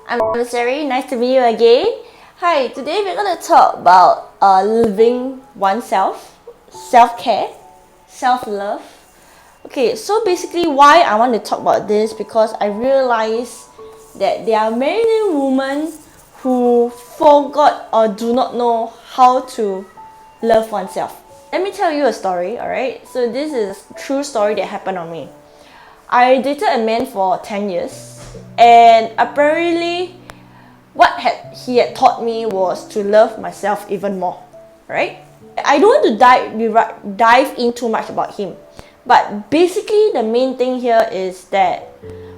I'm Seri, nice to meet you again. Hi, today we're going to talk about living oneself, self-care, self-love. Okay, so basically why I want to talk about this because I realize that there are many women who forgot or do not know how to love oneself. Let me tell you a story, alright? So this is a true story that happened on me. I dated a man for 10 years and apparently he had taught me was to love myself even more, right? I don't want to dive in too much about him, but basically the main thing here is that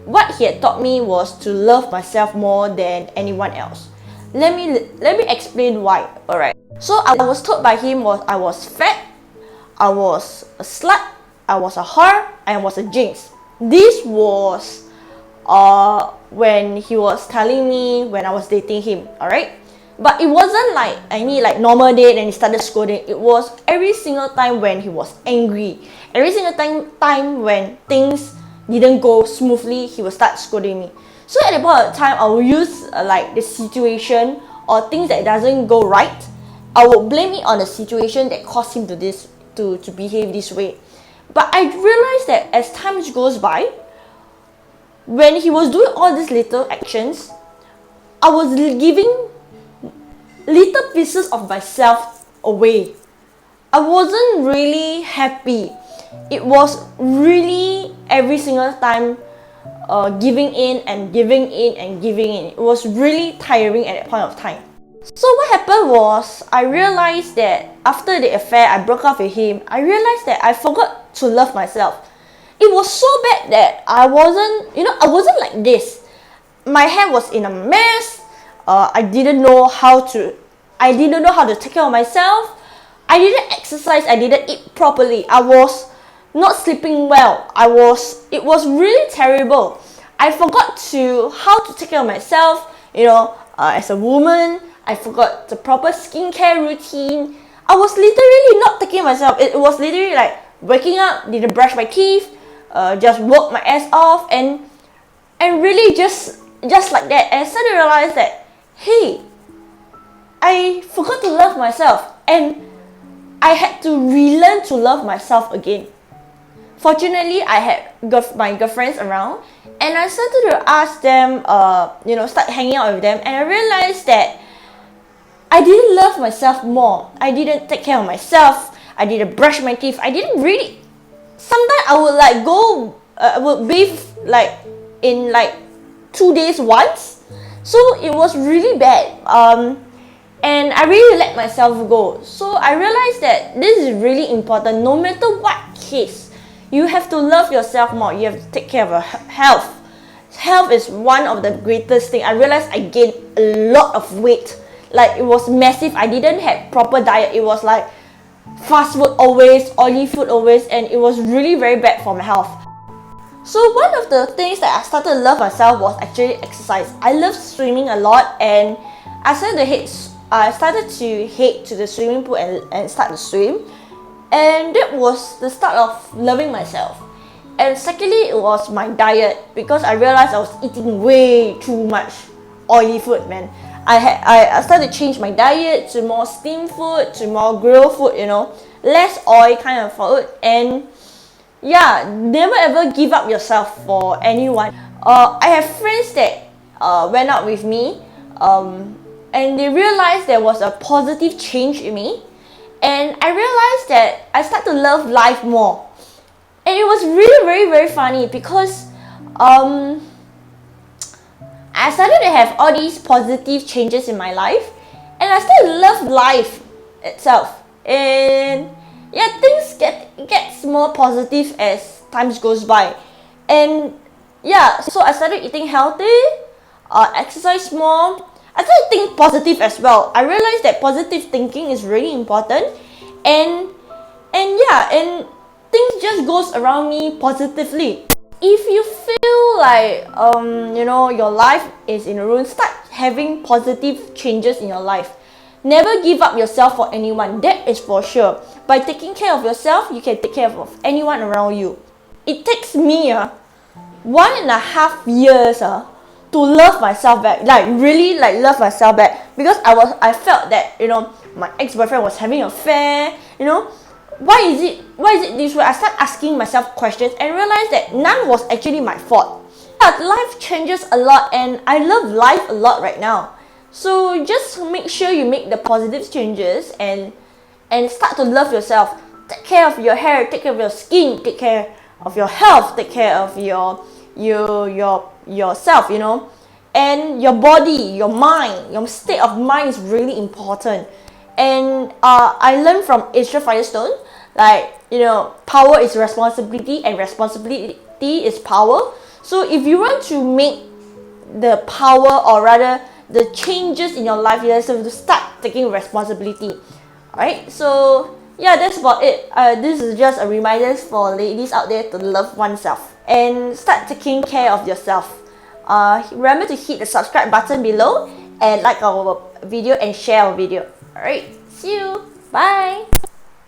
what he had taught me was to love myself more than anyone else. Let me explain why, alright? So I was told by him was I was fat, I was a slut, I was a whore, and I was a jinx. This was when he was telling me when I was dating him, alright? But it wasn't like any like normal date and he started scolding. It was every single time when he was angry. Every single time when things didn't go smoothly, he would start scolding me. So at the point of time, I will use like the situation or things that doesn't go right. I will blame it on the situation that caused him to behave this way. But I realized that as time goes by, when he was doing all these little actions, I was giving little pieces of myself away. I wasn't really happy. It was really every single time giving in and giving in and giving in. It was really tiring at that point of time. So what happened was, I realized that after the affair, I broke up with him. I realized that I forgot to love myself. It was so bad that I wasn't like this. My hair was in a mess. I didn't know how to take care of myself. I didn't exercise. I didn't eat properly. I was not sleeping well. It was really terrible. I forgot how to take care of myself. As a woman, I forgot the proper skincare routine. I was literally not taking myself. It was literally like waking up, didn't brush my teeth, just work my ass off, and really just like that. And I started to realize that, hey, I forgot to love myself, and I had to relearn to love myself again. Fortunately, I had my girlfriends around, and I started to ask them, start hanging out with them, and I realized that I didn't love myself more. I didn't take care of myself. I didn't brush my teeth. I didn't really. Sometimes I would I would bathe like in like 2 days once. So it was really bad. And I really let myself go. So I realized that this is really important. No matter what case, you have to love yourself more. You have to take care of your health. Health is one of the greatest things. I realized I gained a lot of weight. Like, it was massive. I didn't have proper diet. It was like fast food always, oily food always, and it was really very bad for my health. So one of the things that I started to love myself was actually exercise. I love swimming a lot, and I started to head to the swimming pool and start to swim. And that was the start of loving myself. And secondly, it was my diet, because I realized I was eating way too much oily food, man. I started to change my diet to more steamed food, to more grilled food, less oil kind of food. And yeah, never ever give up yourself for anyone. I have friends that went out with me, and they realized there was a positive change in me. And I realized that I started to love life more. And it was really very very funny because I started to have all these positive changes in my life, and I started to love life itself. And yeah, things gets more positive as time goes by. And yeah, so I started eating healthy, exercise more. I started to think positive as well. I realized that positive thinking is really important, and things just goes around me positively. If you feel like your life is in a ruin, start having positive changes in your life. Never give up yourself for anyone, that is for sure. By taking care of yourself, you can take care of anyone around you. It takes me 1.5 years to love myself back, like really like love myself back, because I felt that, you know, my ex-boyfriend was having an affair, you know, why is it this way? I start asking myself questions and realized that none was actually my fault. But life changes a lot, and I love life a lot right now. So just make sure you make the positive changes and start to love yourself. Take care of your hair, take care of your skin, take care of your health, take care of yourself, you know, and your body, your mind, your state of mind is really important. And I learned from EzrafireSstone, like, you know, power is responsibility and responsibility is power. So if you want to make the power, or rather the changes in your life, you have to start taking responsibility. Alright, so yeah, that's about it. This is just a reminder for ladies out there to love oneself and start taking care of yourself. Remember to hit the subscribe button below and like our video and share our video. Alright, see you. Bye.